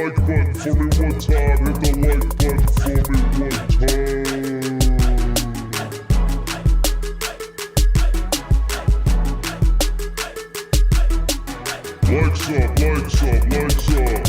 like button for me one time. Hit the like button for me one time. Likes up, likes up, likes up.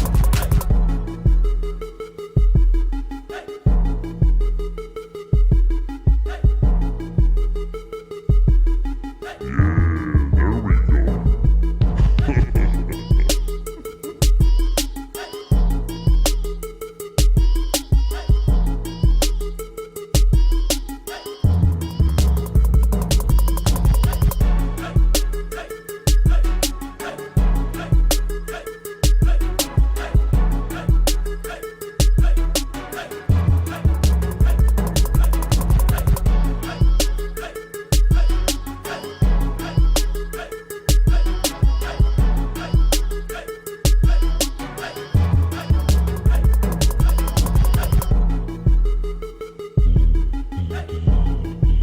I need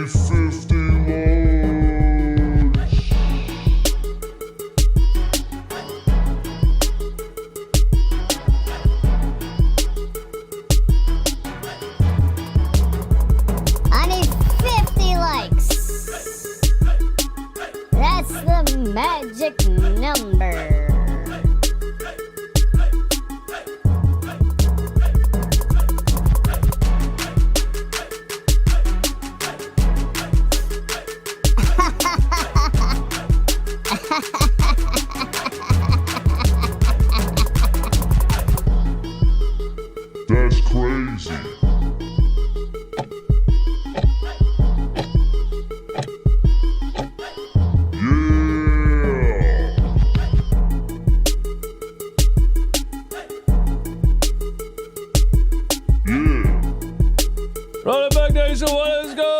50 loads. I need 50 likes. That's the magic number. That's crazy. Run it back, Nation. What is good?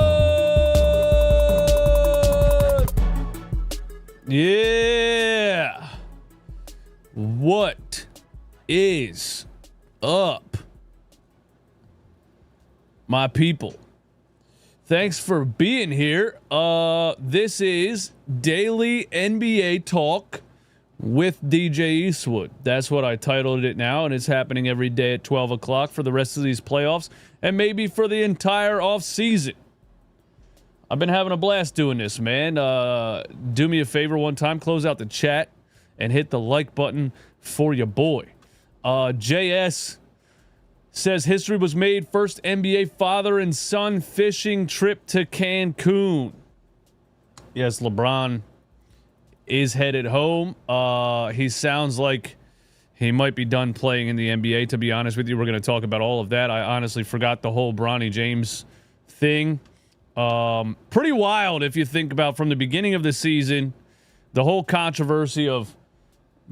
Yeah. What is up, my people? Thanks for being here. This is Daily NBA Talk with DJ Eastwood. That's what I titled it now, and it's happening every day at 12 o'clock for the rest of these playoffs and maybe for the entire off season. I've been having a blast doing this, man. Do me a favor one time, close out the chat and hit the like button for your boy. JS says history was made, first NBA father and son fishing trip to Cancun. Yes, LeBron is headed home. He sounds like he might be done playing in the NBA, to be honest with you. We're going to talk about all of that. I honestly forgot the whole Bronny James thing. Pretty wild if you think about from the beginning of the season, the whole controversy of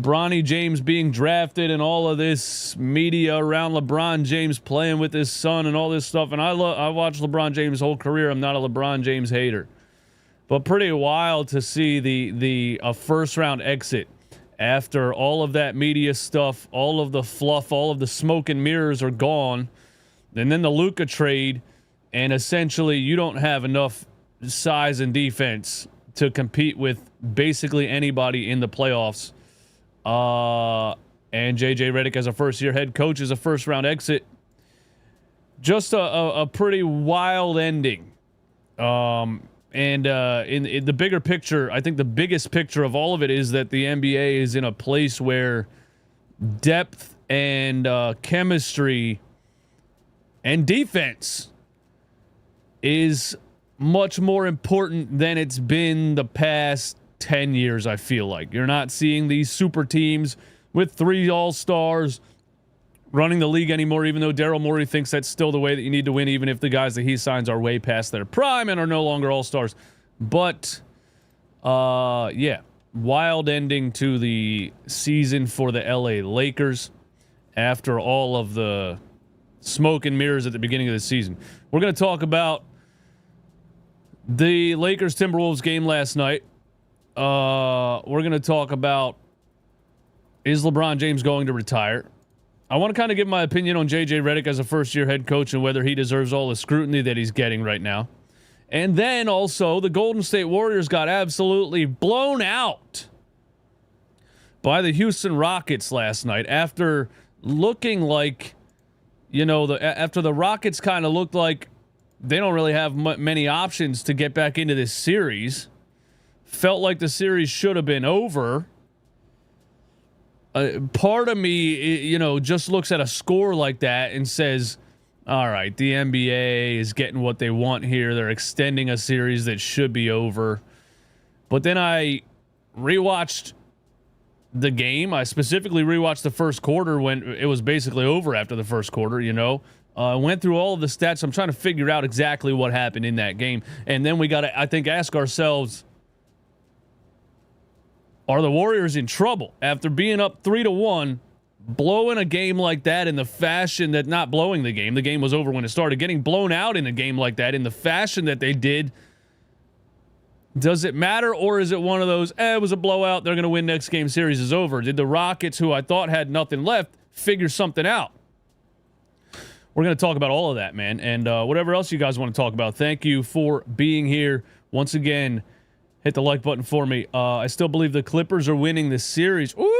Bronny James being drafted and all of this media around LeBron James playing with his son and all this stuff. And I watched LeBron James' whole career. I'm not a LeBron James hater. But pretty wild to see the first round exit after all of that media stuff, all of the fluff, all of the smoke and mirrors are gone. And then the Luka trade, and essentially you don't have enough size and defense to compete with basically anybody in the playoffs. And JJ Redick as a first-year head coach is a first-round exit. Just a pretty wild ending. In the bigger picture, I think the biggest picture of all of it is that the NBA is in a place where depth and chemistry and defense is much more important than it's been the past 10 years, I feel like. You're not seeing these super teams with 3 all-stars running the league anymore, even though Daryl Morey thinks that's still the way that you need to win, even if the guys that he signs are way past their prime and are no longer all-stars. But, yeah, wild ending to the season for the LA Lakers after all of the smoke and mirrors at the beginning of the season. We're going to talk about the Lakers-Timberwolves game last night. We're going to talk about, is LeBron James going to retire? I want to kind of give my opinion on JJ Redick as a first-year head coach and whether he deserves all the scrutiny that he's getting right now. And then also the Golden State Warriors got absolutely blown out by the Houston Rockets last night after looking like, after the Rockets kind of looked like they don't really have many options to get back into this series. Felt like the series should have been over. Part of me, just looks at a score like that and says, all right, the NBA is getting what they want here. They're extending a series that should be over. But then I rewatched the game. I specifically rewatched the first quarter when it was basically over after the first quarter, I went through all of the stats. I'm trying to figure out exactly what happened in that game. And then we got to, I think, ask ourselves, are the Warriors in trouble after being up 3-1, blowing a game like that in the fashion that, not blowing the game was over when it started, getting blown out in a game like that in the fashion that they did? Does it matter, or is it one of those, it was a blowout, they're going to win next game, series is over? Did the Rockets, who I thought had nothing left, figure something out? We're going to talk about all of that, man, and whatever else you guys want to talk about. Thank you for being here. Once again, hit the like button for me. I still believe the Clippers are winning this series. Ooh!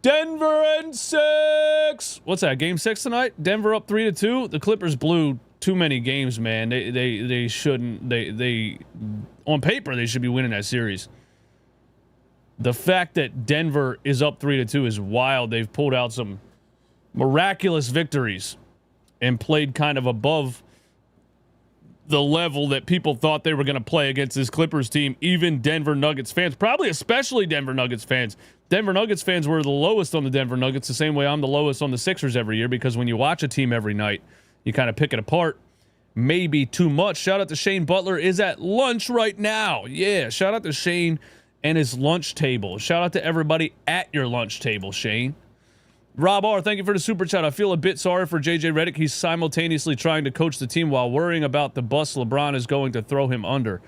Denver and 6. What's that? Game 6 tonight? Denver up 3-2. The Clippers blew too many games, man. They shouldn't. They on paper they should be winning that series. The fact that Denver is up 3-2 is wild. They've pulled out some miraculous victories and played kind of above the level that people thought they were going to play against this Clippers team. Even Denver Nuggets fans, probably especially Denver Nuggets fans. Denver Nuggets fans were the lowest on the Denver Nuggets, the same way I'm the lowest on the Sixers every year, because when you watch a team every night, you kind of pick it apart. Maybe too much. Shout out to Shane Butler is at lunch right now. Yeah, shout out to Shane and his lunch table. Shout out to everybody at your lunch table, Shane. Rob R, thank you for the super chat. I feel a bit sorry for JJ Redick. He's simultaneously trying to coach the team while worrying about the bus LeBron is going to throw him under.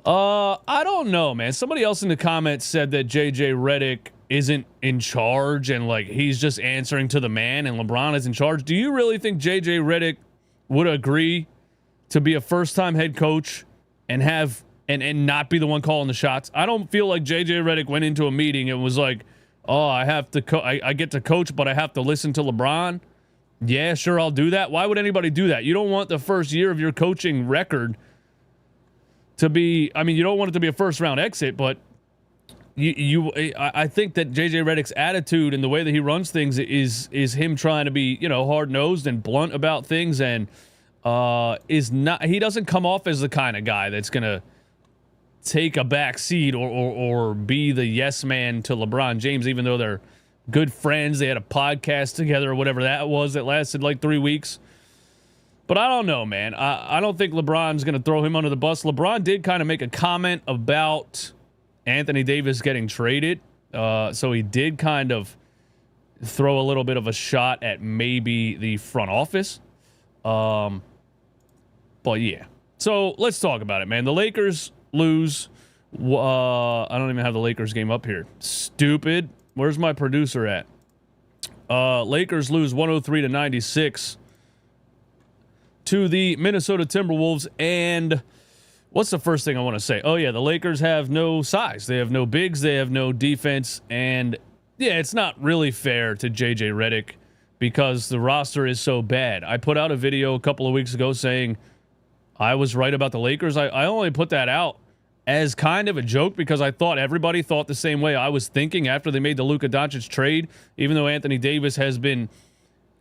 I don't know, man. Somebody else in the comments said that JJ Redick isn't in charge and like he's just answering to the man and LeBron is in charge. Do you really think JJ Redick would agree to be a first-time head coach and have and not be the one calling the shots? I don't feel like JJ Redick went into a meeting and was like, oh, I have to I get to coach, but I have to listen to LeBron. Yeah, sure, I'll do that. Why would anybody do that? You don't want the first year of your coaching record to be, I mean, you don't want it to be a first-round exit, but I think that JJ Redick's attitude and the way that he runs things is him trying to be, hard-nosed and blunt about things, and he doesn't come off as the kind of guy that's going to take a back seat or be the yes man to LeBron James, even though they're good friends. They had a podcast together or whatever that was that lasted like 3 weeks. But I don't know, man. I don't think LeBron's going to throw him under the bus. LeBron did kind of make a comment about Anthony Davis getting traded. So he did kind of throw a little bit of a shot at maybe the front office. But yeah. So let's talk about it, man. The Lakers lose. I don't even have the Lakers game up here. Stupid. Where's my producer at? Lakers lose 103-96 to the Minnesota Timberwolves. And what's the first thing I want to say? Oh, yeah, the Lakers have no size. They have no bigs. They have no defense. And, yeah, it's not really fair to JJ Redick because the roster is so bad. I put out a video a couple of weeks ago saying I was right about the Lakers. I only put that out as kind of a joke because I thought everybody thought the same way I was thinking after they made the Luka Doncic trade, even though Anthony Davis has been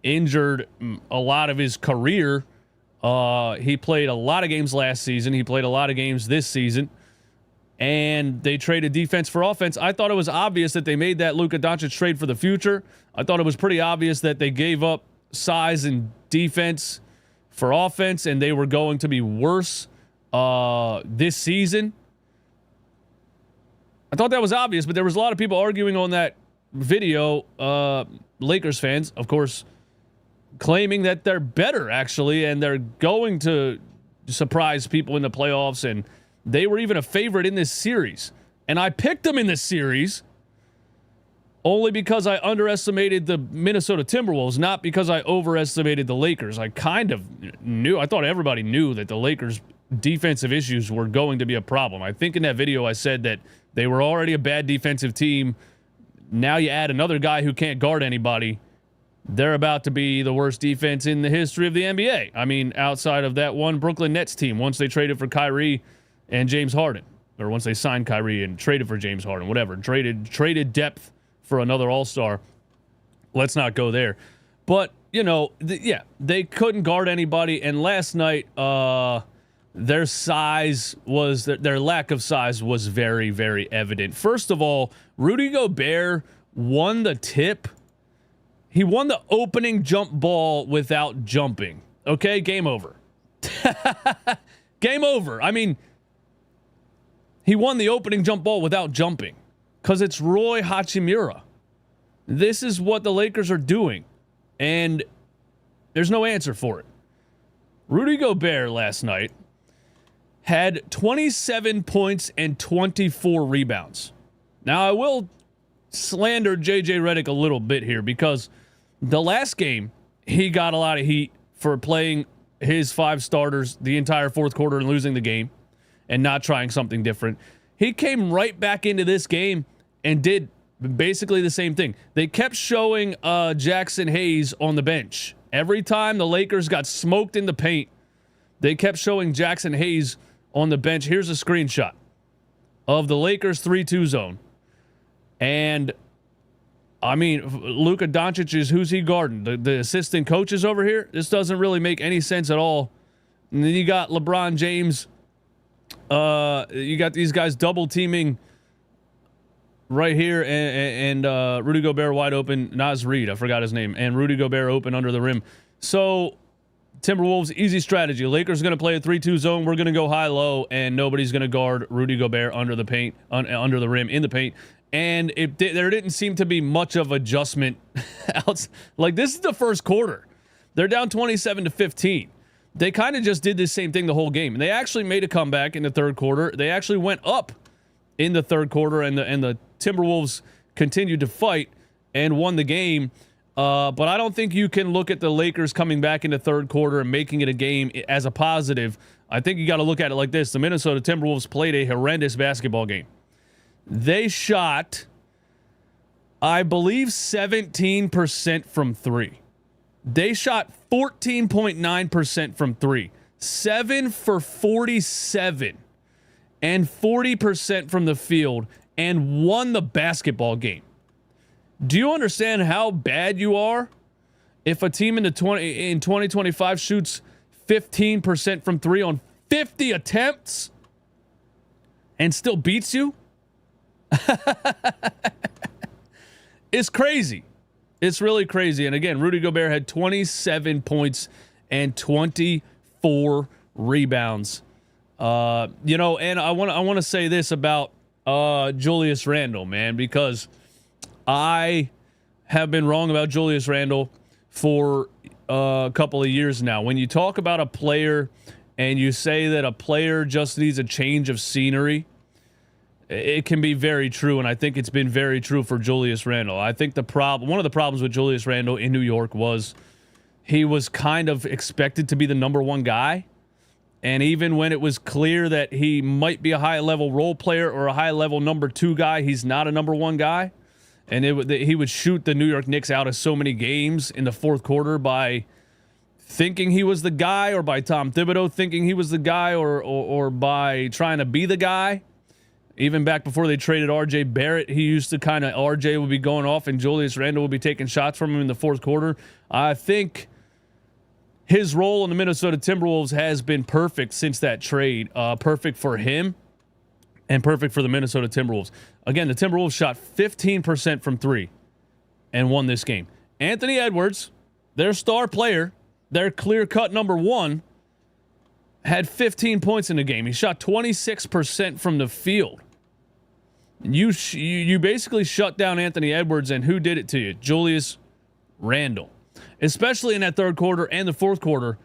injured a lot of his career. He played a lot of games last season. He played a lot of games this season. And they traded defense for offense. I thought it was obvious that they made that Luka Doncic trade for the future. I thought it was pretty obvious that they gave up size and defense for offense, and they were going to be worse this season. I thought that was obvious, but there was a lot of people arguing on that video, Lakers fans, of course, claiming that they're better, actually, and they're going to surprise people in the playoffs, and they were even a favorite in this series. And I picked them in this series. only because I underestimated the Minnesota Timberwolves, not because I overestimated the Lakers. I kind of knew. I thought everybody knew that the Lakers' defensive issues were going to be a problem. I think in that video I said that they were already a bad defensive team. Now you add another guy who can't guard anybody. They're about to be the worst defense in the history of the NBA. I mean, outside of that one Brooklyn Nets team, once they traded for Kyrie and James Harden, or once they signed Kyrie and traded for James Harden, whatever, traded depth for another all-star. Let's not go there. But, you know, they couldn't guard anybody. And last night, their size was, their lack of size was very, very evident. First of all, Rudy Gobert won the tip. He won the opening jump ball without jumping. Okay, game over. Game over. I mean, he won the opening jump ball without jumping because it's Roy Hachimura. This is what the Lakers are doing, and there's no answer for it. Rudy Gobert last night had 27 points and 24 rebounds. Now, I will slander JJ Redick a little bit here because the last game, he got a lot of heat for playing his 5 starters the entire fourth quarter and losing the game and not trying something different. He came right back into this game and did basically the same thing. They kept showing Jackson Hayes on the bench. Every time the Lakers got smoked in the paint, they kept showing Jackson Hayes on the bench. Here's a screenshot of the Lakers 3-2 zone. And I mean, Luka Doncic is, who's he guarding? The assistant coaches over here? This doesn't really make any sense at all. And then you got LeBron James. You got these guys double teaming right here, and Rudy Gobert wide open. Naz Reid, I forgot his name, and Rudy Gobert open under the rim. So Timberwolves, easy strategy. Lakers going to play a 3-2 zone. We're going to go high-low, and nobody's going to guard Rudy Gobert under the paint, under the rim, in the paint. And there didn't seem to be much of adjustment. Like, this is the first quarter. They're down 27-15. They kind of just did the same thing the whole game. And they actually made a comeback in the third quarter. They actually went up in the third quarter, and the Timberwolves continued to fight and won the game. But I don't think you can look at the Lakers coming back in the third quarter and making it a game as a positive. I think you got to look at it like this. The Minnesota Timberwolves played a horrendous basketball game. They shot, I believe, 17% from 3. They shot 14.9% from 3. 7 for 47 and 40% from the field, and won the basketball game. Do you understand how bad you are if a team in 2025 shoots 15% from 3 on 50 attempts and still beats you? It's crazy. It's really crazy. And again, Rudy Gobert had 27 points and 24 rebounds. You know, and I want to say this about Julius Randle, man, because I have been wrong about Julius Randle for a couple of years now. When you talk about a player and you say that a player just needs a change of scenery, it can be very true, and I think it's been very true for Julius Randle. I think one of the problems with Julius Randle in New York was he was kind of expected to be the number one guy, and even when it was clear that he might be a high-level role player or a high-level number 2 guy, he's not a number 1 guy, and he would shoot the New York Knicks out of so many games in the fourth quarter by thinking he was the guy, or by Tom Thibodeau thinking he was the guy, or by trying to be the guy. Even back before they traded R.J. Barrett, he used to kind of, R.J. would be going off and Julius Randle would be taking shots from him in the fourth quarter. I think his role in the Minnesota Timberwolves has been perfect since that trade. Perfect for him and perfect for the Minnesota Timberwolves. Again, the Timberwolves shot 15% from 3 and won this game. Anthony Edwards, their star player, their clear-cut number 1, had 15 points in the game. He shot 26% from the field. You basically shut down Anthony Edwards, and who did it to you? Julius Randle. Especially in that third quarter and the fourth quarter,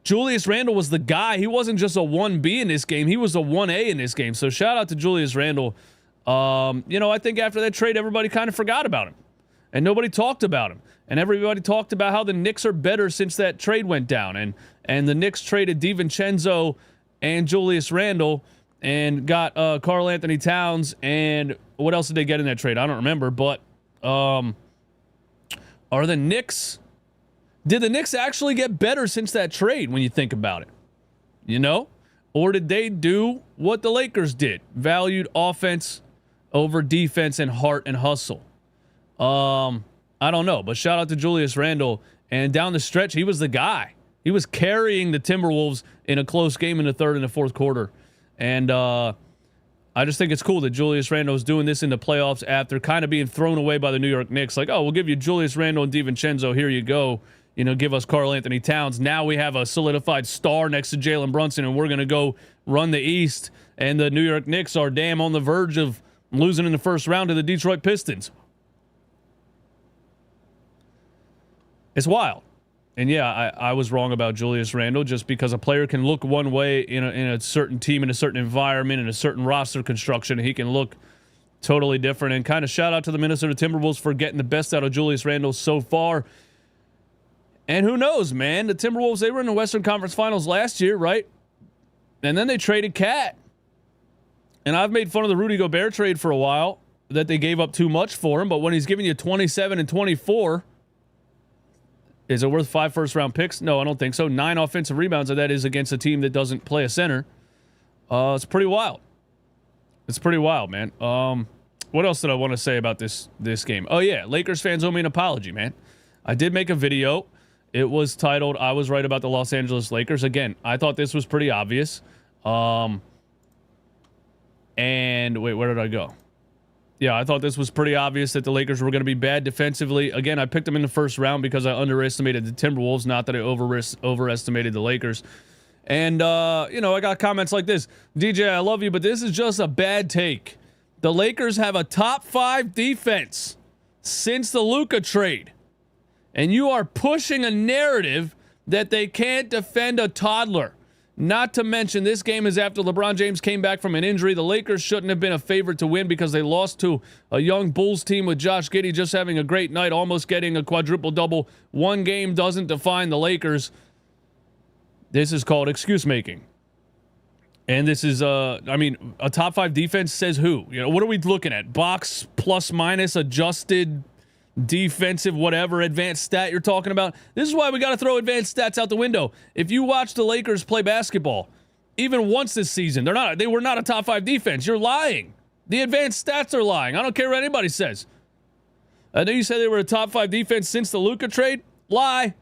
Julius Randle was the guy. He wasn't just a 1B in this game. He was a 1A in this game. So shout out to Julius Randle. You know, I think after that trade, everybody kind of forgot about him. and nobody talked about him. And everybody talked about how the Knicks are better since that trade went down. And the Knicks traded DiVincenzo and Julius Randle and got Karl Anthony Towns. And what else did they get in that trade? I don't remember. But are the Knicks... Did the Knicks actually get better since that trade when you think about it? You know? Or did they do what the Lakers did? Valued offense over defense and heart and hustle. I don't know, but shout out to Julius Randle. And down the stretch, he was the guy. He was carrying the Timberwolves in a close game in the third and the fourth quarter. And I just think it's cool that Julius Randle is doing this in the playoffs after kind of being thrown away by the New York Knicks. Like, oh, we'll give you Julius Randle and DiVincenzo. Here you go. You know, give us Karl Anthony Towns. Now we have a solidified star next to Jalen Brunson, and we're going to go run the East. And the New York Knicks are damn on the verge of losing in the first round to the Detroit Pistons. It's wild. And yeah, I was wrong about Julius Randle just because a player can look one way in a certain team, in a certain environment, in a certain roster construction. He can look totally different. And kind of shout out to the Minnesota Timberwolves for getting the best out of Julius Randle so far. And who knows, man? The Timberwolves, they were in the Western Conference Finals last year, right? And then they traded Cat. And I've made fun of the Rudy Gobert trade for a while, that they gave up too much for him. But when he's giving you 27 and 24... Is it worth 5 first-round picks? No, I don't think so. 9 offensive rebounds, and that is against a team that doesn't play a center. It's pretty wild. It's pretty wild, man. What else did I want to say about this game? Oh, yeah. Lakers fans owe me an apology, man. I did make a video. It was titled, I Was Right About the Los Angeles Lakers. Again, I thought this was pretty obvious. And, wait, where did I go? Yeah, I thought this was pretty obvious that the Lakers were going to be bad defensively. Again, I picked them in the first round because I underestimated the Timberwolves, not that I overestimated the Lakers. And, you know, I got comments like this. DJ, I love you, but this is just a bad take. The Lakers have a top 5 defense since the Luka trade. And you are pushing a narrative that they can't defend a toddler. Not to mention, this game is after LeBron James came back from an injury. The Lakers shouldn't have been a favorite to win because they lost to a young Bulls team with Josh Giddey just having a great night, almost getting a quadruple-double. One game doesn't define the Lakers. This is called excuse-making. And this is, I mean, a top 5 defense says who? You know, what are we looking at? Box plus minus adjusted defensive whatever advanced stat you're talking about. This is why we got to throw advanced stats out the window. If you watch the Lakers play basketball, even once this season, they were not a top 5 defense. You're lying. The advanced stats are lying. I don't care what anybody says. I know you said they were a top 5 defense since the Luka trade. Lie.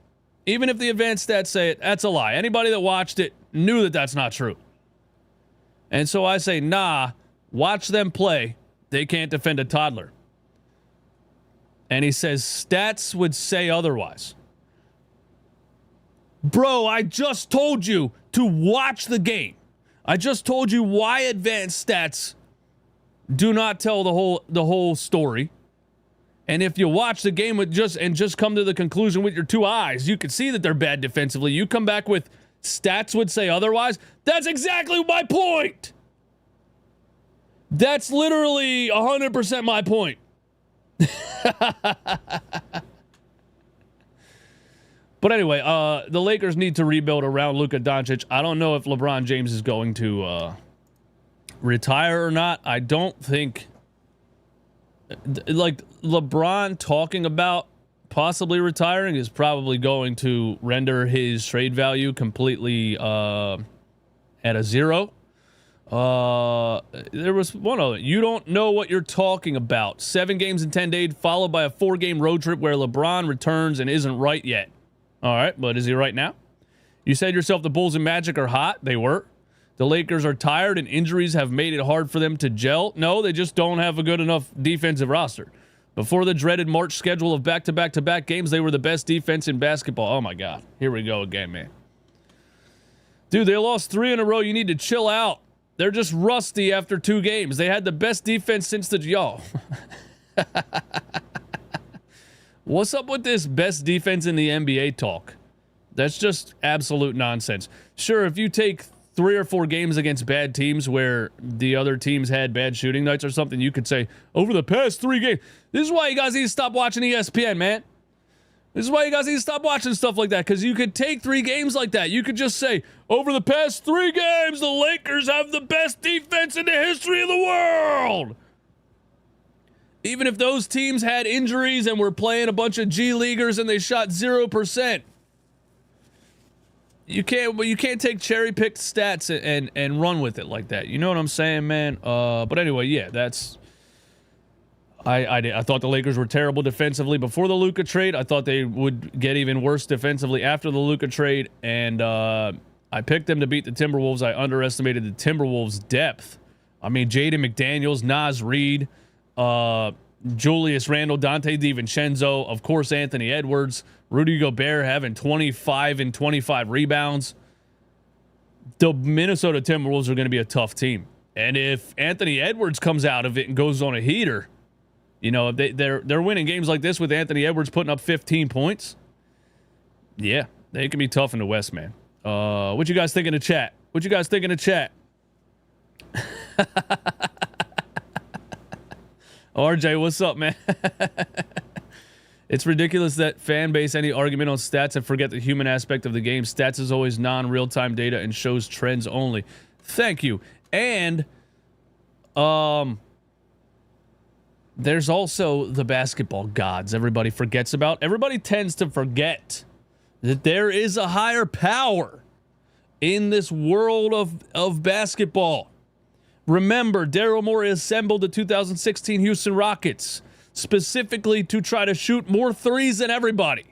Even if the advanced stats say it, that's a lie. Anybody that watched it knew that that's not true. And so I say, nah, watch them play. They can't defend a toddler. And he says, stats would say otherwise. Bro, I just told you to watch the game. I just told you why advanced stats do not tell the whole story. And if you watch the game with just come to the conclusion with your 2 eyes, you can see that they're bad defensively. You come back with stats would say otherwise. That's exactly my point. That's literally 100% my point. But anyway, the Lakers need to rebuild around Luka Doncic. I don't know if LeBron James is going to retire or not. I don't think, like, LeBron talking about possibly retiring is probably going to render his trade value completely at a 0. There was one other. You don't know what you're talking about. 7 games in 10 days, followed by a 4-game road trip where LeBron returns and isn't right yet. All right, but is he right now? You said yourself the Bulls and Magic are hot. They were. The Lakers are tired and injuries have made it hard for them to gel. No, they just don't have a good enough defensive roster. Before the dreaded March schedule of back-to-back-to-back games, they were the best defense in basketball. Oh, my God. Here we go again, man. Dude, they lost 3 in a row. You need to chill out. They're just rusty after 2 games. They had the best defense since the... Yo. What's up with this best defense in the NBA talk? That's just absolute nonsense. Sure, if you take 3 or 4 games against bad teams where the other teams had bad shooting nights or something, you could say, over the past 3 games. This is why you guys need to stop watching ESPN, man. This is why you guys need to stop watching stuff like that, because you could take 3 games like that. You could just say, over the past 3 games, the Lakers have the best defense in the history of the world. Even if those teams had injuries and were playing a bunch of G Leaguers and they shot 0%. You can't take cherry-picked stats and run with it like that. You know what I'm saying, man? But anyway, yeah, that's... I thought the Lakers were terrible defensively before the Luka trade. I thought they would get even worse defensively after the Luka trade. And I picked them to beat the Timberwolves. I underestimated the Timberwolves' depth. I mean, Jaden McDaniels, Naz Reid, Julius Randle, Dante DiVincenzo, of course, Anthony Edwards, Rudy Gobert having 25 and 25 rebounds. The Minnesota Timberwolves are going to be a tough team. And if Anthony Edwards comes out of it and goes on a heater, you know, they're winning games like this with Anthony Edwards putting up 15 points. Yeah, they can be tough in the West, man. What you guys think in the chat? What you guys think in the chat? RJ, what's up, man? It's ridiculous that fan base any argument on stats and forget the human aspect of the game. Stats is always non-real-time data and shows trends only. Thank you. And there's also the basketball gods everybody forgets about. Everybody tends to forget that there is a higher power in this world of basketball. Remember, Daryl Morey assembled the 2016 Houston Rockets specifically to try to shoot more threes than everybody.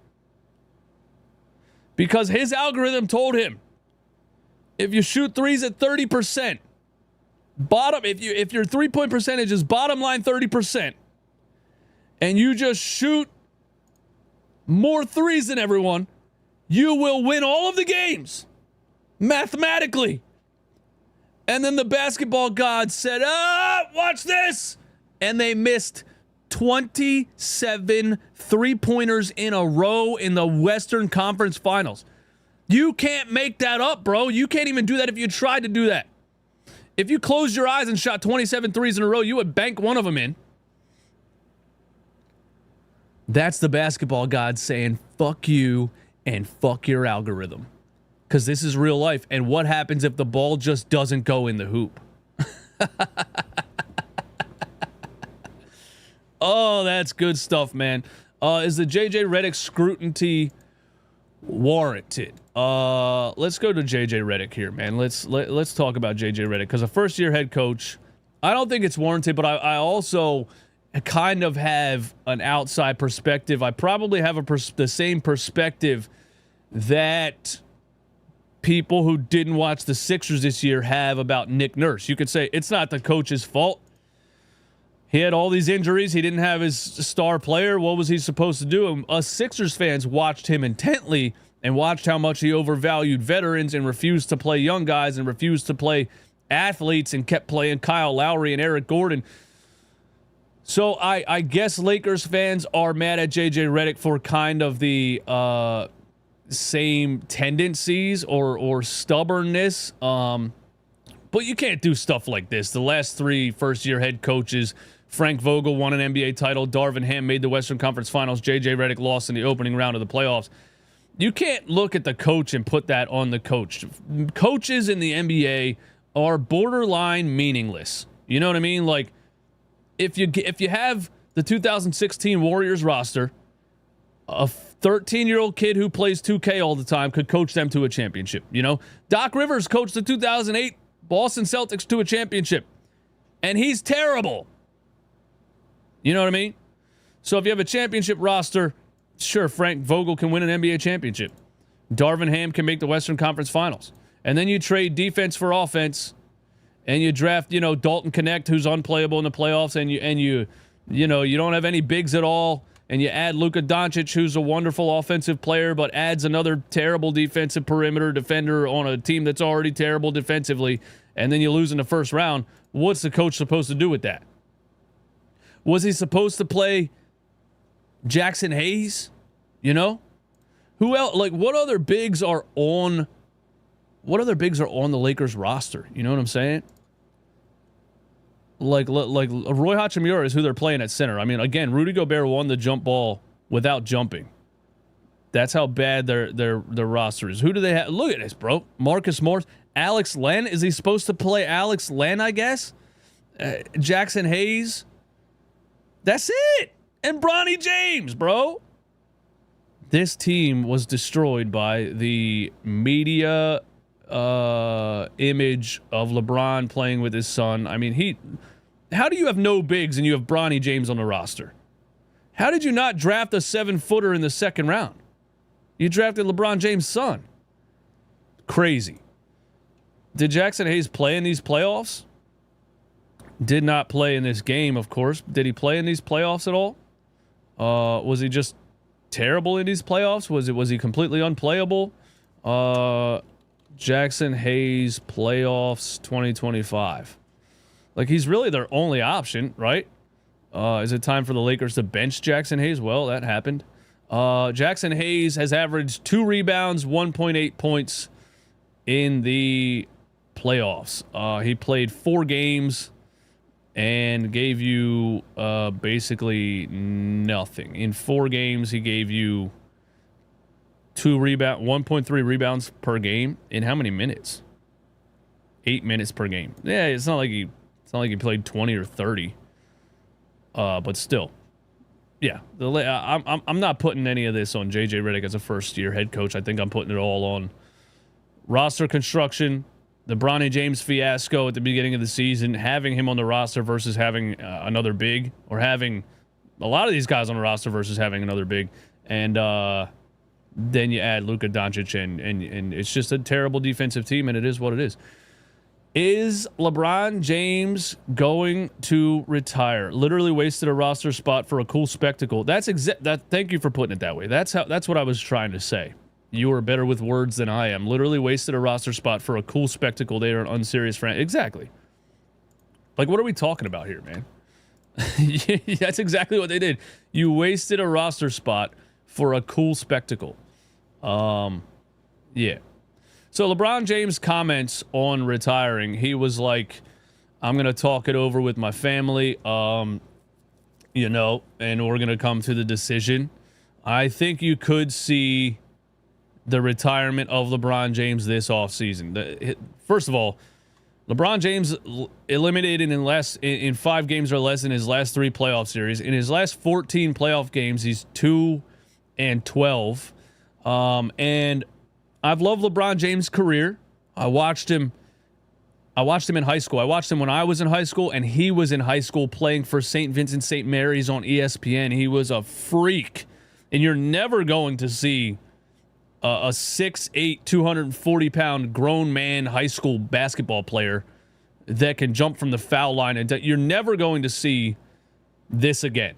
Because his algorithm told him, if you shoot threes at 30%, if your three-point percentage is bottom line 30%, and you just shoot more threes than everyone, you will win all of the games mathematically. And then the basketball gods said, watch this. And they missed 27 three-pointers in a row in the Western Conference Finals. You can't make that up, bro. You can't even do that if you tried to do that. If you closed your eyes and shot 27 threes in a row, you would bank one of them in. That's the basketball gods saying, fuck you and fuck your algorithm. Because this is real life. And what happens if the ball just doesn't go in the hoop? Oh, that's good stuff, man. Is the JJ Redick scrutiny warranted? Let's go to JJ Redick here, man. Let's talk about JJ Redick, because a first-year head coach, I don't think it's warranted, but I also kind of have an outside perspective. I probably have the same perspective that people who didn't watch the Sixers this year have about Nick Nurse. You could say it's not the coach's fault. He had all these injuries. He didn't have his star player. What was he supposed to do? And us Sixers fans watched him intently and watched how much he overvalued veterans and refused to play young guys and refused to play athletes and kept playing Kyle Lowry and Eric Gordon. So I guess Lakers fans are mad at JJ Redick for kind of the same tendencies or stubbornness. But you can't do stuff like this. The last 3 first-year head coaches, Frank Vogel won an NBA title. Darvin Ham made the Western Conference Finals. JJ Redick lost in the opening round of the playoffs. You can't look at the coach and put that on the coach. Coaches in the NBA are borderline meaningless. You know what I mean? Like, if you have the 2016 Warriors roster, a 13-year-old kid who plays 2K all the time could coach them to a championship. You know, Doc Rivers coached the 2008 Boston Celtics to a championship, and he's terrible. You know what I mean? So if you have a championship roster, sure, Frank Vogel can win an NBA championship. Darvin Ham can make the Western Conference Finals. And then you trade defense for offense, and you draft, Dalton Connect, who's unplayable in the playoffs, and you don't have any bigs at all, and you add Luka Doncic, who's a wonderful offensive player, but adds another terrible defensive perimeter defender on a team that's already terrible defensively, and then you lose in the first round. What's the coach supposed to do with that? Was he supposed to play Jackson Hayes? Who else? Like, what other bigs are on what other bigs are on the Lakers roster? You know what I'm saying? Like Roy Hachimura is who they're playing at center. I mean, again, Rudy Gobert won the jump ball without jumping. That's how bad their roster is. Who do they have? Look at this, bro. Marcus Morris, Alex Len. Is he supposed to play Alex Len? I guess. Jackson Hayes. That's it. And Bronny James, bro. This team was destroyed by the media image of LeBron playing with his son. I mean, how do you have no bigs and you have Bronny James on the roster? How did you not draft a 7-footer in the second round? You drafted LeBron James' son. Crazy. Did Jackson Hayes play in these playoffs? Did not play in this game, of course. Did he play in these playoffs at all? Was he just terrible in these playoffs? Was he completely unplayable? Jackson Hayes playoffs 2025. Like, he's really their only option, right? Is it time for the Lakers to bench Jackson Hayes? Well, that happened. Jackson Hayes has averaged 2 rebounds, 1.8 points in the playoffs. He played 4 games and gave you basically nothing. In 4 games, he gave you 1.3 rebounds per game. In how many minutes? 8 minutes per game. Yeah, it's not like he played 20 or 30. But still, yeah. I'm not putting any of this on JJ Redick as a first-year head coach. I think I'm putting it all on roster construction, the Bronny James fiasco at the beginning of the season, having him on the roster versus having another big, or having a lot of these guys on the roster versus having another big, and then you add Luka Doncic, and it's just a terrible defensive team, and it is what it is. Is LeBron James going to retire? Literally wasted a roster spot for a cool spectacle. Thank you for putting it that way. That's what I was trying to say. You are better with words than I am. Literally wasted a roster spot for a cool spectacle. They are an unserious franchise. Exactly. Like, what are we talking about here, man? That's exactly what they did. You wasted a roster spot for a cool spectacle. Yeah. So LeBron James comments on retiring. He was like, I'm going to talk it over with my family, and we're going to come to the decision. I think you could see the retirement of LeBron James this offseason. First of all, LeBron James eliminated in 5 games or less in his last 3 playoff series. In his last 14 playoff games, he's 2-12. And I've loved LeBron James' career. I watched him in high school. I watched him when I was in high school, and he was in high school playing for St. Vincent St. Mary's on ESPN. He was a freak. And you're never going to see a 6'8", 240-pound grown man high school basketball player that can jump from the foul line. And you're never going to see this again.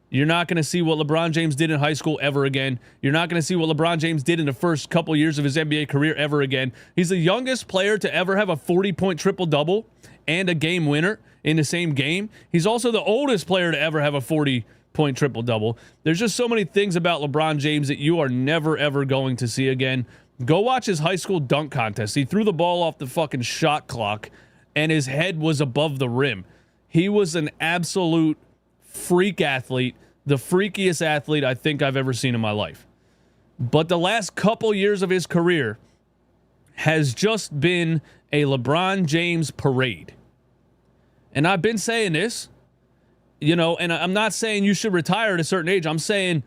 You're not going to see what LeBron James did in high school ever again. You're not going to see what LeBron James did in the first couple years of his NBA career ever again. He's the youngest player to ever have a 40-point triple-double and a game winner in the same game. He's also the oldest player to ever have a 40-point triple-double. There's just so many things about LeBron James that you are never, ever going to see again. Go watch his high school dunk contest. He threw the ball off the fucking shot clock, and his head was above the rim. He was an absolute freak athlete, the freakiest athlete I think I've ever seen in my life. But the last couple years of his career has just been a LeBron James parade. And I've been saying this, and I'm not saying you should retire at a certain age. I'm saying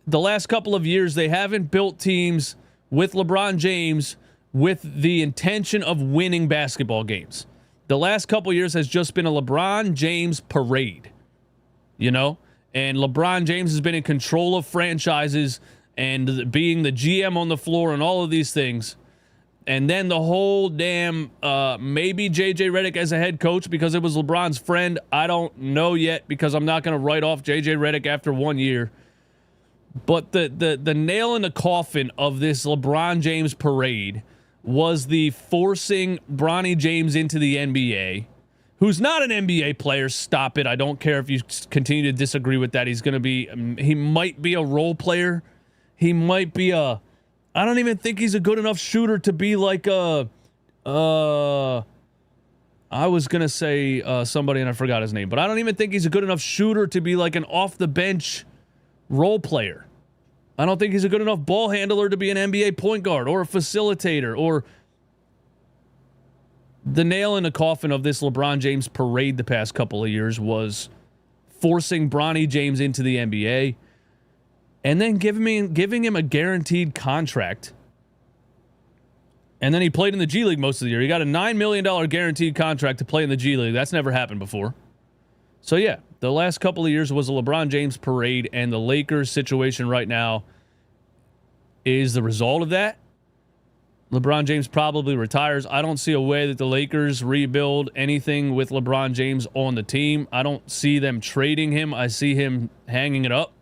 the last couple of years, they haven't built teams with LeBron James with the intention of winning basketball games. The last couple years has just been a LeBron James parade, and LeBron James has been in control of franchises and being the GM on the floor and all of these things. And then the whole damn maybe JJ Redick as a head coach because it was LeBron's friend. I don't know yet because I'm not going to write off JJ Redick after 1 year. But the nail in the coffin of this LeBron James parade was the forcing Bronny James into the NBA, who's not an NBA player. Stop it. I don't care if you continue to disagree with that. He might be a role player. He might be I don't even think he's a good enough shooter to be like a I was gonna say somebody and I forgot his name, but I don't even think he's a good enough shooter to be like an off the bench role player. I don't think he's a good enough ball handler to be an NBA point guard or a facilitator. Or the nail in the coffin of this LeBron James parade the past couple of years was forcing Bronny James into the NBA and then giving him a guaranteed contract. And then he played in the G League most of the year. He got a $9 million guaranteed contract to play in the G League. That's never happened before. So, yeah, the last couple of years was a LeBron James parade, and the Lakers situation right now is the result of that. LeBron James probably retires. I don't see a way that the Lakers rebuild anything with LeBron James on the team. I don't see them trading him. I see him hanging it up.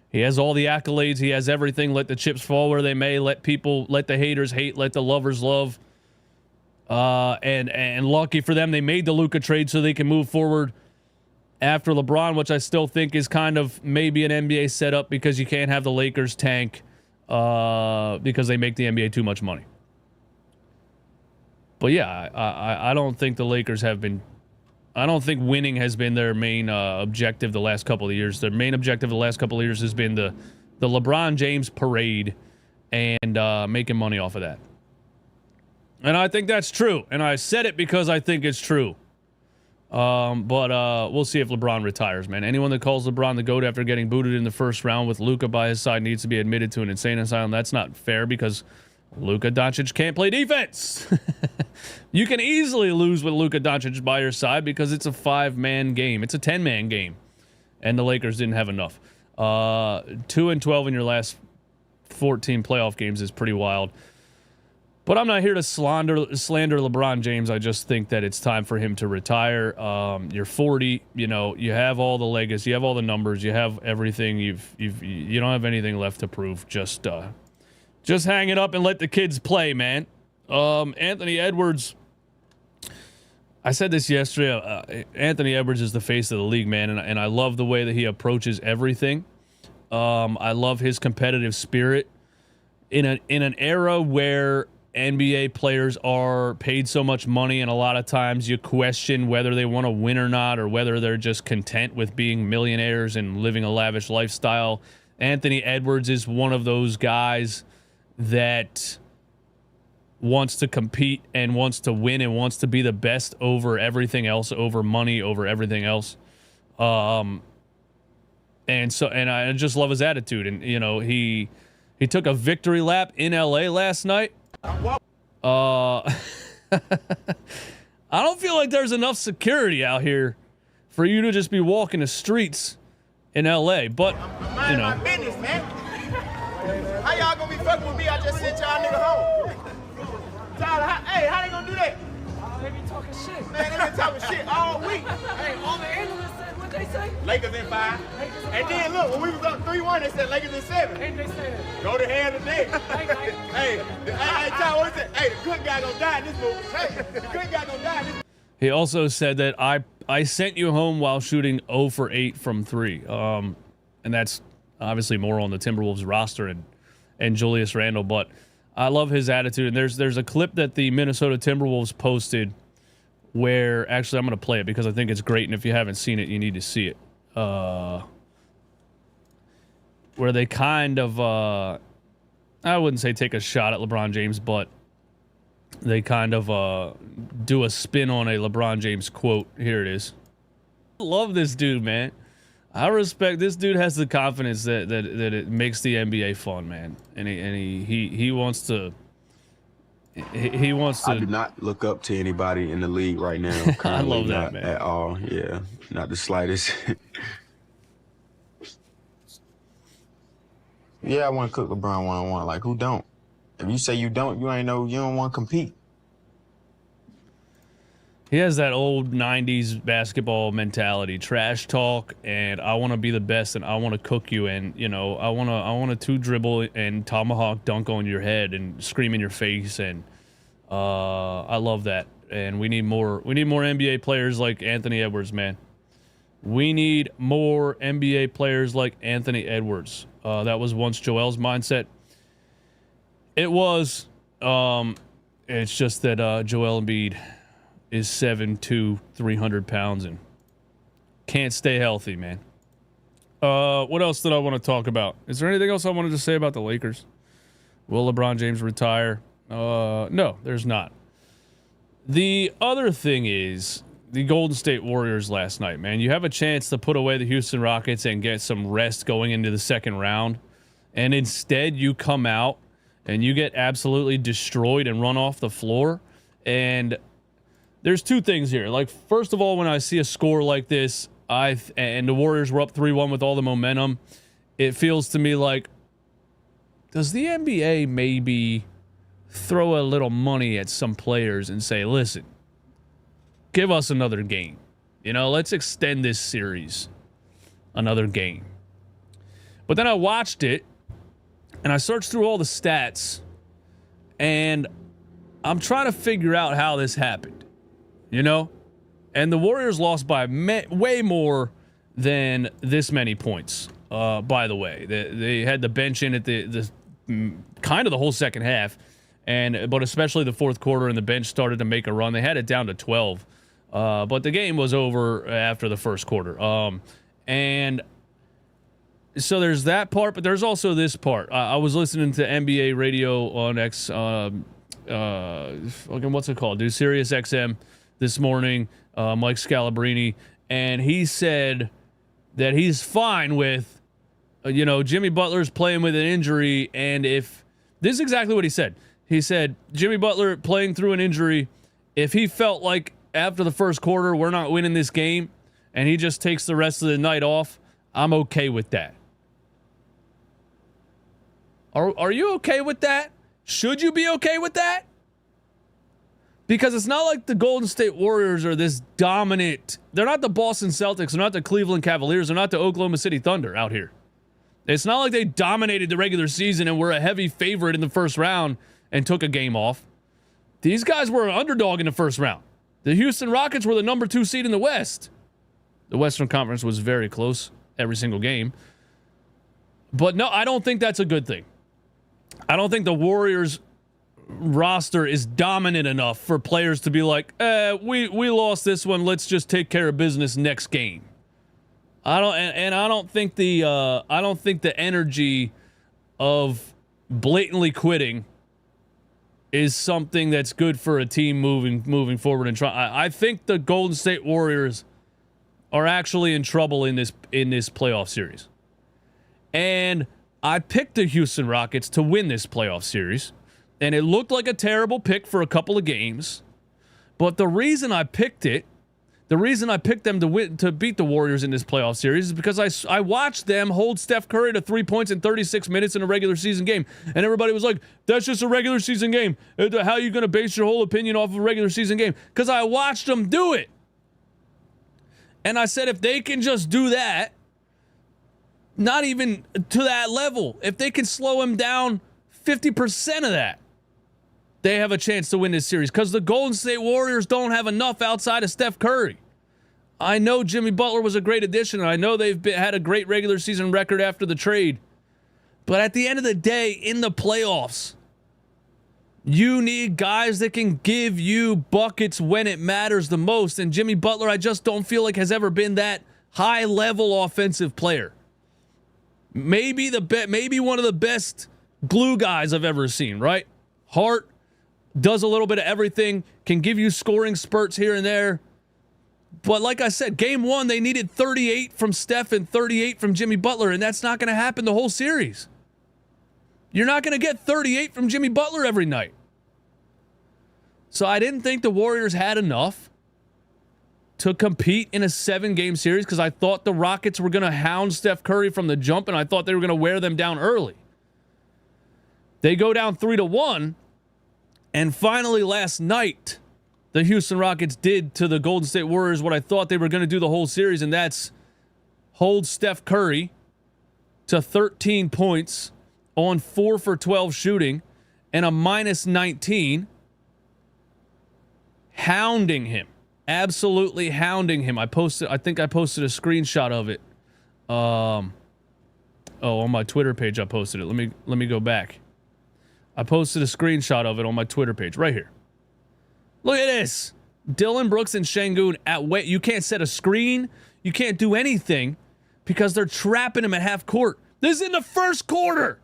He has all the accolades. He has everything. Let the chips fall where they may. Let the haters hate. Let the lovers love. And lucky for them, they made the Luka trade so they can move forward after LeBron, which I still think is kind of maybe an NBA setup because you can't have the Lakers tank because they make the NBA too much money. But yeah, I don't think the Lakers have been. I don't think winning has been their main objective the last couple of years. Their main objective the last couple of years has been the LeBron James parade and making money off of that. And I think that's true. And I said it because I think it's true. But we'll see if LeBron retires, man. Anyone that calls LeBron the GOAT after getting booted in the first round with Luka by his side needs to be admitted to an insane asylum. That's not fair because Luka Doncic can't play defense. You can easily lose with Luka Doncic by your side because it's a 5-man game. It's a 10-man game. And the Lakers didn't have enough. 2-12 in your last 14 playoff games is pretty wild. But I'm not here to slander LeBron James. I just think that it's time for him to retire. You're 40. You know, you have all the legacy. You have all the numbers. You have everything. You don't have anything left to prove. Just hang it up and let the kids play, man. Anthony Edwards. I said this yesterday. Anthony Edwards is the face of the league, man, and I love the way that he approaches everything. I love his competitive spirit in an era where NBA players are paid so much money, and a lot of times you question whether they want to win or not, or whether they're just content with being millionaires and living a lavish lifestyle. Anthony Edwards is one of those guys that wants to compete and wants to win and wants to be the best over everything else, over money, over everything else. And I just love his attitude. And, you know, he took a victory lap in LA last night. I don't feel like there's enough security out here for you to just be walking the streets in LA, but you know. My business, man. How y'all gonna be fucking with me? I just sent y'all nigga home. Tyler, how they gonna do that? They be talking shit. Man, they been talking shit all week. Hey, all the analysts said what they say. Lakers in 5. And then look, when we was up 3-1, they said Lakers in 7. Ain't they say that? Go to hell today. Hey, Tyler, what is it? Hey, the good guy gonna die in this movie. Hey, the good guy gonna die in this movie. He also said that I sent you home while shooting 0 for 8 from 3. And that's obviously more on the Timberwolves roster and Julius Randle, but I love his attitude. And there's a clip that the Minnesota Timberwolves posted where actually I'm going to play it because I think it's great, and if you haven't seen it, you need to see it. Where they kind of I wouldn't say take a shot at LeBron James, but they kind of do a spin on a LeBron James quote. Here it is. I love this dude, man. I respect this dude. Has the confidence that it makes the NBA fun, man. And he wants to. He wants to. I do not look up to anybody in the league right now. I love that, not man. At all. Yeah, not the slightest. Yeah, I want to cook LeBron one-on-one. Like, who don't? If you say you don't, you don't want to compete. He has that old 90s basketball mentality, trash talk, and I want to be the best, and I want to cook you, and, you know, I want to two-dribble and tomahawk dunk on your head and scream in your face, and I love that. And we need more NBA players like Anthony Edwards, man. We need more NBA players like Anthony Edwards. That was once Joel's mindset. It was It's just that Joel Embiid is 7'2", 300 pounds, and can't stay healthy, man. What else did I want to talk about? Is there anything else I wanted to say about the Lakers? Will LeBron James retire? No, there's not. The other thing is the Golden State Warriors last night, man. You have a chance to put away the Houston Rockets and get some rest going into the second round, and instead you come out and you get absolutely destroyed and run off the floor. And there's two things here. Like, first of all, when I see a score like this, and the Warriors were up 3-1 with all the momentum, it feels to me like, does the NBA maybe throw a little money at some players and say, listen, give us another game. You know, let's extend this series another game. But then I watched it, and I searched through all the stats, and I'm trying to figure out how this happened, you know? And the Warriors lost by way more than this many points, by the way. They had the bench in at the kind of the whole second half, but especially the fourth quarter, and the bench started to make a run. They had it down to 12, but the game was over after the first quarter. And so there's that part, but there's also this part. I was listening to NBA radio on what's it called, dude? Sirius XM this morning, Mike Scalabrini, and he said that he's fine with, Jimmy Butler's playing with an injury, and if this is exactly what he said. He said Jimmy Butler playing through an injury, if he felt like after the first quarter we're not winning this game, and he just takes the rest of the night off, I'm okay with that. Are you okay with that? Should you be okay with that? Because it's not like the Golden State Warriors are this dominant. They're not the Boston Celtics. They're not the Cleveland Cavaliers. They're not the Oklahoma City Thunder out here. It's not like they dominated the regular season and were a heavy favorite in the first round and took a game off. These guys were an underdog in the first round. The Houston Rockets were the number 2 seed in the West. The Western Conference was very close every single game. But no, I don't think that's a good thing. I don't think the Warriors roster is dominant enough for players to be like, we lost this one, let's just take care of business next game. I don't think the energy of blatantly quitting is something that's good for a team moving forward and try. I think the Golden State Warriors are actually in trouble in this playoff series. And I picked the Houston Rockets to win this playoff series, and it looked like a terrible pick for a couple of games. But the reason I picked them to beat the Warriors in this playoff series is because I watched them hold Steph Curry to 3 points in 36 minutes in a regular season game. And everybody was like, that's just a regular season game. How are you going to base your whole opinion off of a regular season game? Because I watched them do it. And I said, if they can just do that, not even to that level, if they can slow him down 50% of that, they have a chance to win this series, because the Golden State Warriors don't have enough outside of Steph Curry. I know Jimmy Butler was a great addition, and I know they've had a great regular season record after the trade. But at the end of the day, in the playoffs, you need guys that can give you buckets when it matters the most. And Jimmy Butler, I just don't feel like has ever been that high-level offensive player. Maybe one of the best glue guys I've ever seen, right? Hart does a little bit of everything, can give you scoring spurts here and there. But like I said, game one, they needed 38 from Steph and 38 from Jimmy Butler, and that's not going to happen the whole series. You're not going to get 38 from Jimmy Butler every night. So I didn't think the Warriors had enough to compete in a 7-game series, because I thought the Rockets were going to hound Steph Curry from the jump, and I thought they were going to wear them down early. They go down 3-1, and finally last night, the Houston Rockets did to the Golden State Warriors what I thought they were going to do the whole series, and that's hold Steph Curry to 13 points on 4 for 12 shooting and a minus 19, hounding him. Absolutely hounding him. I think I posted a screenshot of it. On my Twitter page I posted it. Let me go back. I posted a screenshot of it on my Twitter page right here. Look at this. Dylan Brooks and Şengün at way. You can't set a screen. You can't do anything because they're trapping him at half court. This is in the first quarter.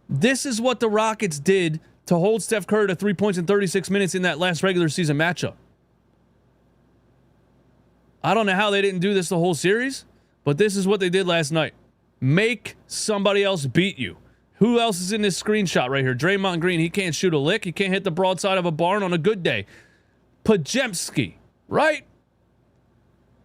This is what the Rockets did to hold Steph Curry to 3 points in 36 minutes in that last regular season matchup. I don't know how they didn't do this the whole series, but this is what they did last night. Make somebody else beat you. Who else is in this screenshot right here? Draymond Green, he can't shoot a lick. He can't hit the broadside of a barn on a good day. Podziemski, right?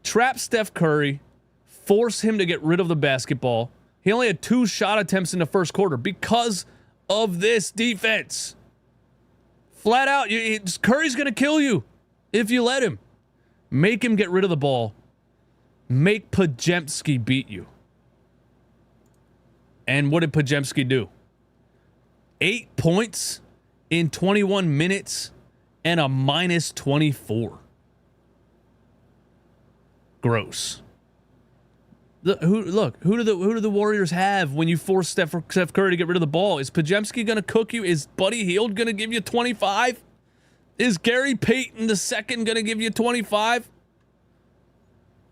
Trap Steph Curry, force him to get rid of the basketball. He only had 2 shot attempts in the first quarter because of this defense. Flat out, Curry's going to kill you if you let him. Make him get rid of the ball. Make Podziemski beat you. And what did Podziemski do? 8 points in 21 minutes and a minus 24. Gross. Who do the Warriors have when you force Steph Curry to get rid of the ball? Is Podziemski going to cook you? Is Buddy Hield going to give you 25? Is Gary Payton II going to give you 25?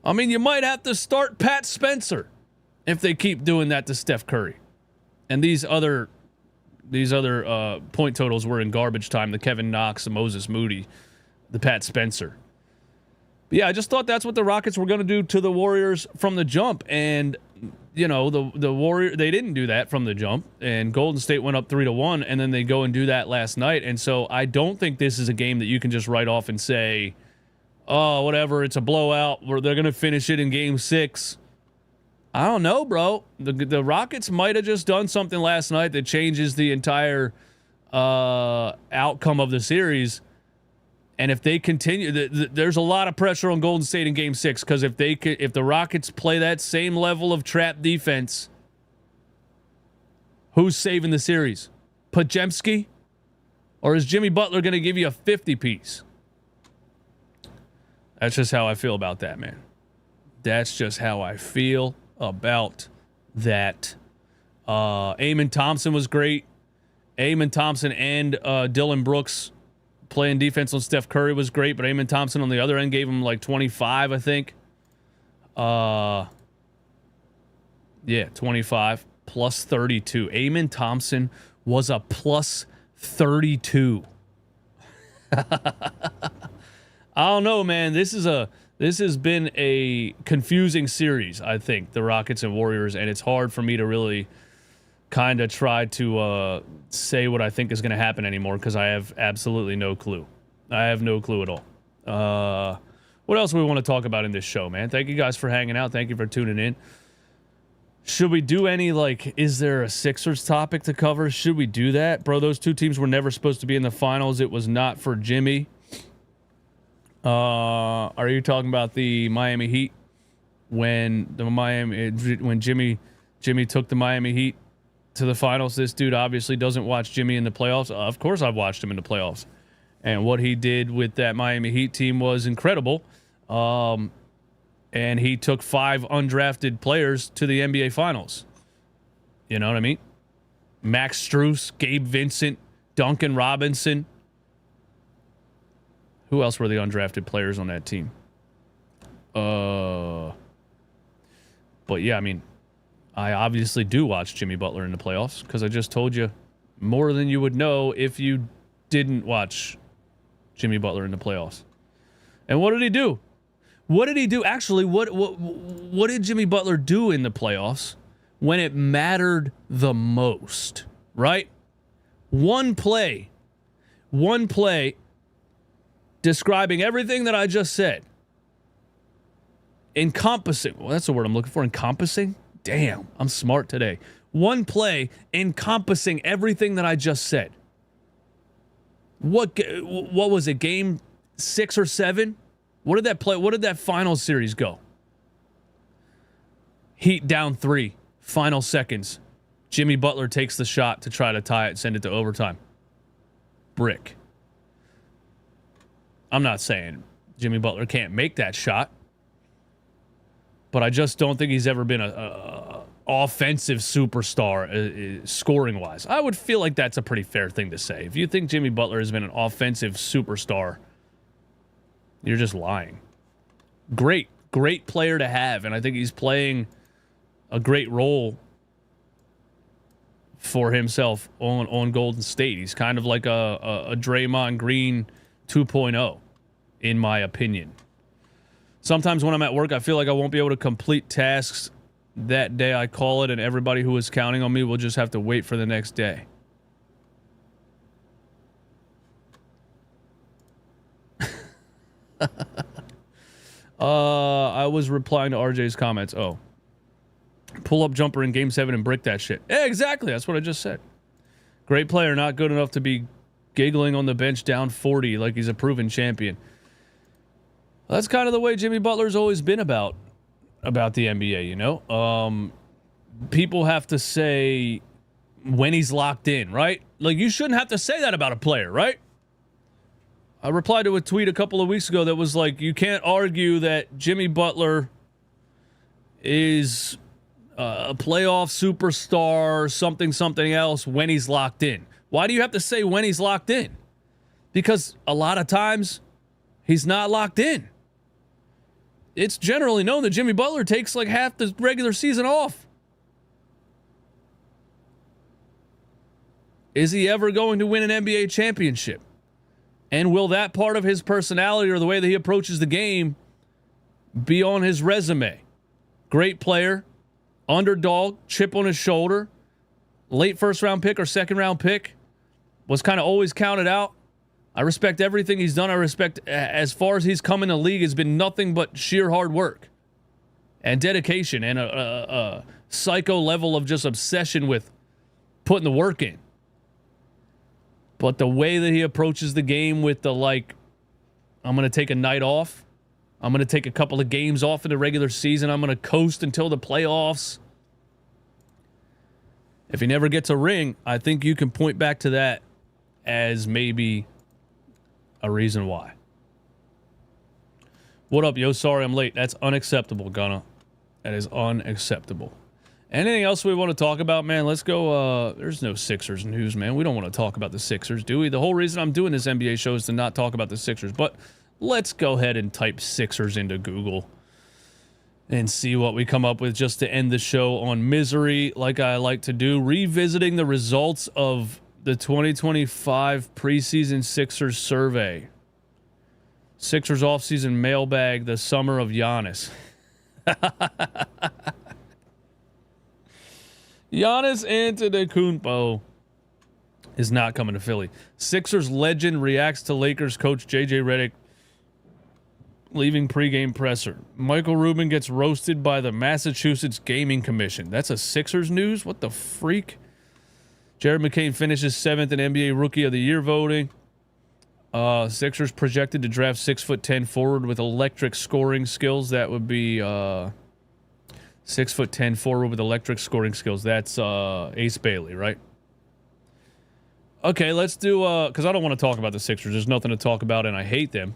I mean, you might have to start Pat Spencer if they keep doing that to Steph Curry. And these other point totals were in garbage time. The Kevin Knox, the Moses Moody, the Pat Spencer. But yeah, I just thought that's what the Rockets were going to do to the Warriors from the jump. And, you know, the Warriors, they didn't do that from the jump. And Golden State went up 3-1, and then they go and do that last night. And so I don't think this is a game that you can just write off and say, oh, whatever, it's a blowout, or they're going to finish it in game 6. I don't know, bro. The Rockets might have just done something last night that changes the entire outcome of the series. And if they continue, there's a lot of pressure on Golden State in game 6, because if the Rockets play that same level of trap defense, who's saving the series? Podziemski? Or is Jimmy Butler going to give you a 50-piece? That's just how I feel about that, man. That's just how I feel about that. Amen Thompson was great. Amen Thompson and Dylan Brooks playing defense on Steph Curry was great, but Amen Thompson on the other end gave him like 25, I think. Yeah, 25 plus 32. Amen Thompson was a plus 32. I don't know, man. This has been a confusing series, I think, the Rockets and Warriors, and it's hard for me to really kind of try to say what I think is going to happen anymore, because I have absolutely no clue. I have no clue at all. What else do we want to talk about in this show, man? Thank you guys for hanging out. Thank you for tuning in. Should we do any, like, is there a Sixers topic to cover? Should we do that? Bro, those two teams were never supposed to be in the finals. It was not for Jimmy. Are you talking about the Miami Heat when Jimmy took the Miami Heat to the finals? This dude obviously doesn't watch Jimmy in the playoffs. Of course I've watched him in the playoffs. And what he did with that Miami Heat team was incredible. And he took 5 undrafted players to the NBA finals. You know what I mean? Max Strus, Gabe Vincent, Duncan Robinson. Who else were the undrafted players on that team? But yeah, I mean, I obviously do watch Jimmy Butler in the playoffs, because I just told you more than you would know if you didn't watch Jimmy Butler in the playoffs. And what did he do? What did he do? Actually, what did Jimmy Butler do in the playoffs when it mattered the most, right? One play describing everything that I just said. Encompassing. Well, that's the word I'm looking for. Encompassing? Damn, I'm smart today. One play encompassing everything that I just said. What was it? Game 6 or 7? What did that play? What did that final series go? Heat down 3. Final seconds. Jimmy Butler takes the shot to try to tie it, send it to overtime. Brick. I'm not saying Jimmy Butler can't make that shot. but I just don't think he's ever been a offensive superstar scoring wise. I would feel like that's a pretty fair thing to say. If you think Jimmy Butler has been an offensive superstar, you're just lying. Great player to have, and I think he's playing a great role for himself on Golden State. He's kind of like a Draymond Green 2.0, in my opinion. Sometimes when I'm at work, I feel like I won't be able to complete tasks that day I call it, and everybody who is counting on me will just have to wait for the next day. I was replying to RJ's comments. Oh. Pull-up jumper in Game 7 and brick that shit. Yeah, exactly. That's what I just said. Great player, not good enough to be giggling on the bench down 40 like he's a proven champion. That's kind of the way Jimmy Butler's always been about the NBA, you know? People have to say when he's locked in, right? Like, you shouldn't have to say that about a player, right? I replied to a tweet a couple of weeks ago that was like, you can't argue that Jimmy Butler is a playoff superstar, something else when he's locked in. Why do you have to say when he's locked in? Because a lot of times he's not locked in. It's generally known that Jimmy Butler takes like half the regular season off. Is he ever going to win an NBA championship? And will that part of his personality or the way that he approaches the game be on his resume? Great player, underdog, chip on his shoulder, late first round pick or second round pick, was kind of always counted out. I respect everything he's done. I respect, as far as he's come in the league, has been nothing but sheer hard work and dedication and a psycho level of just obsession with putting the work in. But the way that he approaches the game with the, like, I'm going to take a night off. I'm going to take a couple of games off in the regular season. I'm going to coast until the playoffs. If he never gets a ring, I think you can point back to that as maybe a reason why. What up, yo? Sorry I'm late. That's unacceptable, Gunna. That is unacceptable. Anything else we want to talk about, man? Let's go. There's no Sixers news, man. We don't want to talk about the Sixers, do we? The whole reason I'm doing this NBA show is to not talk about the Sixers. But let's go ahead and type Sixers into Google and see what we come up with just to end the show on misery, like I like to do. Revisiting the results of the 2025 preseason Sixers survey. Sixers offseason mailbag, the summer of Giannis. Giannis Antetokounmpo is not coming to Philly. Sixers legend reacts to Lakers coach JJ Redick leaving pregame presser. Michael Rubin gets roasted by the Massachusetts Gaming Commission. That's a Sixers news? What the freak? Jared McCain finishes 7th in NBA Rookie of the Year voting. Sixers projected to draft 6'10" forward with electric scoring skills. That would be 6'10" forward with electric scoring skills. That's Ace Bailey, right? Okay, let's do because I don't want to talk about the Sixers. There's nothing to talk about, and I hate them.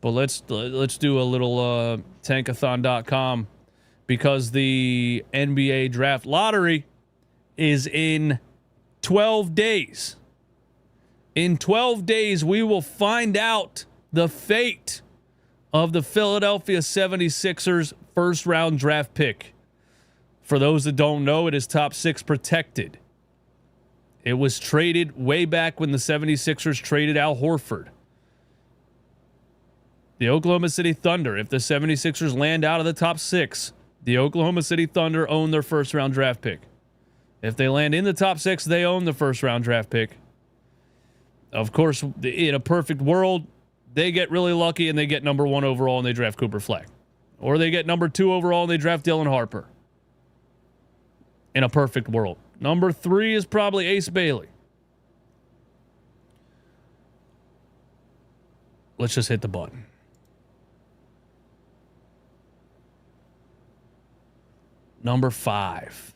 But let's do a little tankathon.com because the NBA draft lottery is in 12 days. In 12 days, we will find out the fate of the Philadelphia 76ers first round draft pick. For those that don't know, it is top 6 protected. It was traded way back when the 76ers traded Al Horford. The Oklahoma City Thunder, if the 76ers land out of the top 6, the Oklahoma City Thunder own their first round draft pick. If they land in the top 6, they own the first round draft pick. Of course, in a perfect world, they get really lucky and they get number 1 overall and they draft Cooper Fleck. Or they get number 2 overall and they draft Dylan Harper. In a perfect world. Number 3 is probably Ace Bailey. Let's just hit the button. Number 5.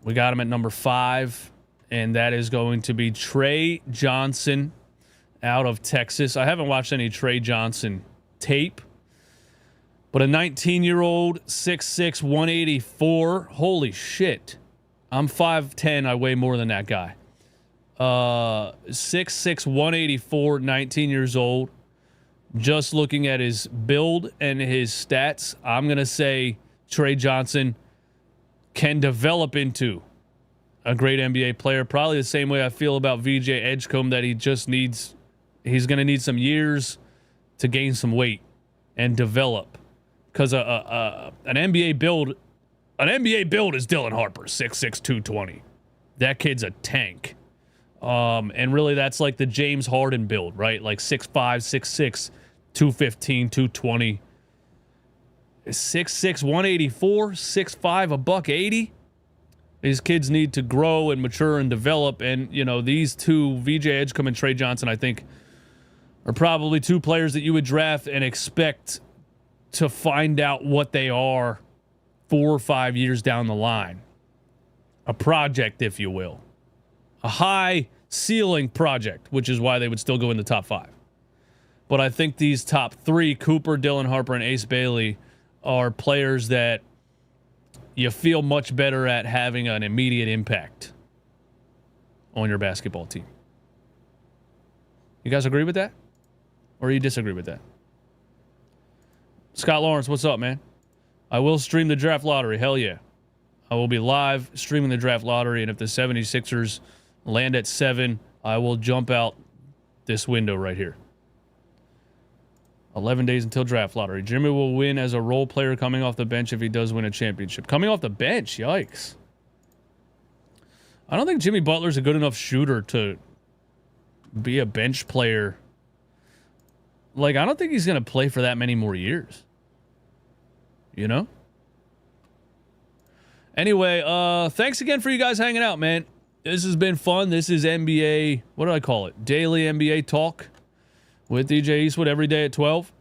We got him at number 5. And that is going to be Trey Johnson out of Texas. I haven't watched any Trey Johnson tape. But a 19-year-old, 6'6", 184. Holy shit. I'm 5'10". I weigh more than that guy. 6'6", 184, 19 years old. Just looking at his build and his stats, I'm going to say Trey Johnson can develop into a great NBA player. Probably the same way I feel about VJ Edgecombe, that he's going to need some years to gain some weight and develop. Because an NBA build is Dylan Harper, 6'6", 220. That kid's a tank. And really that's like the James Harden build, right? Like 6'5", 6'6", 215, 220. 6'6", 184, 6'5", a $180. These kids need to grow and mature and develop. And, you know, these two, VJ Edgecombe and Trey Johnson, I think, are probably two players that you would draft and expect to find out what they are 4 or 5 years down the line. A project, if you will. A high ceiling project, which is why they would still go in the top 5. But I think these top 3, Cooper, Dylan Harper, and Ace Bailey, are players that you feel much better at having an immediate impact on your basketball team. You guys agree with that? Or you disagree with that? Scott Lawrence, what's up, man? I will stream the draft lottery. Hell yeah. I will be live streaming the draft lottery, and if the 76ers land at 7, I will jump out this window right here. 11 days until draft lottery. Jimmy will win as a role player coming off the bench if he does win a championship. Coming off the bench? Yikes. I don't think Jimmy Butler's a good enough shooter to be a bench player. Like, I don't think he's going to play for that many more years. You know? Anyway, thanks again for you guys hanging out, man. This has been fun. This is NBA, what do I call it? Daily NBA Talk with DJ Eastwood every day at 12.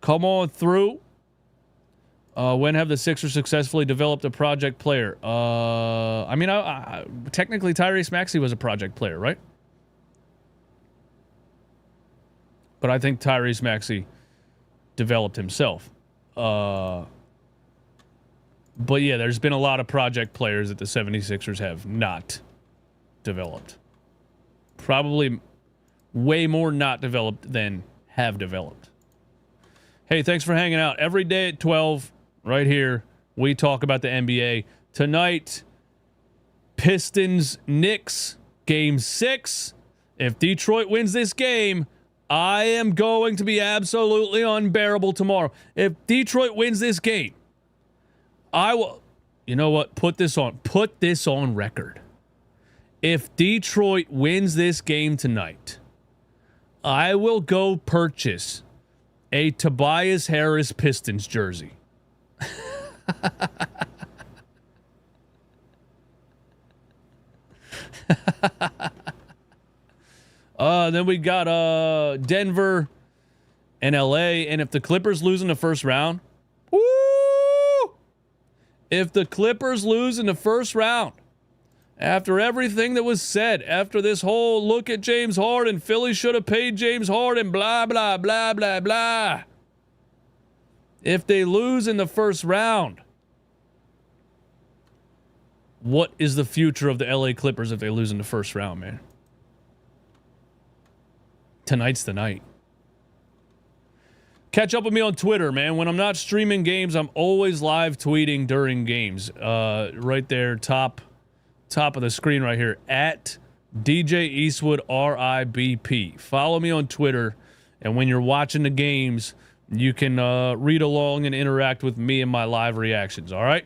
Come on through. When have the Sixers successfully developed a project player? I mean, technically Tyrese Maxey was a project player, right? But I think Tyrese Maxey developed himself. But yeah, there's been a lot of project players that the 76ers have not developed. Probably way more not developed than have developed. Hey, thanks for hanging out. Every day at 12, right here, we talk about the NBA. Tonight, Pistons-Knicks, Game 6. If Detroit wins this game, I am going to be absolutely unbearable tomorrow. If Detroit wins this game, I will, you know what? Put this on record. If Detroit wins this game tonight, I will go purchase a Tobias Harris Pistons jersey. Then we got Denver and LA. And if the Clippers lose in the first round, woo! If the Clippers lose in the first round, after everything that was said, after this whole look at James Harden, Philly should have paid James Harden, blah, blah, blah, blah, blah. If they lose in the first round, what is the future of the LA Clippers if they lose in the first round, man? Tonight's the night. Catch up with me on Twitter, man. When I'm not streaming games, I'm always live tweeting during games. Right there, top of the screen right here, at DJ Eastwood RIBP. Follow me on Twitter, and when you're watching the games, you can read along and interact with me and my live reactions, all right?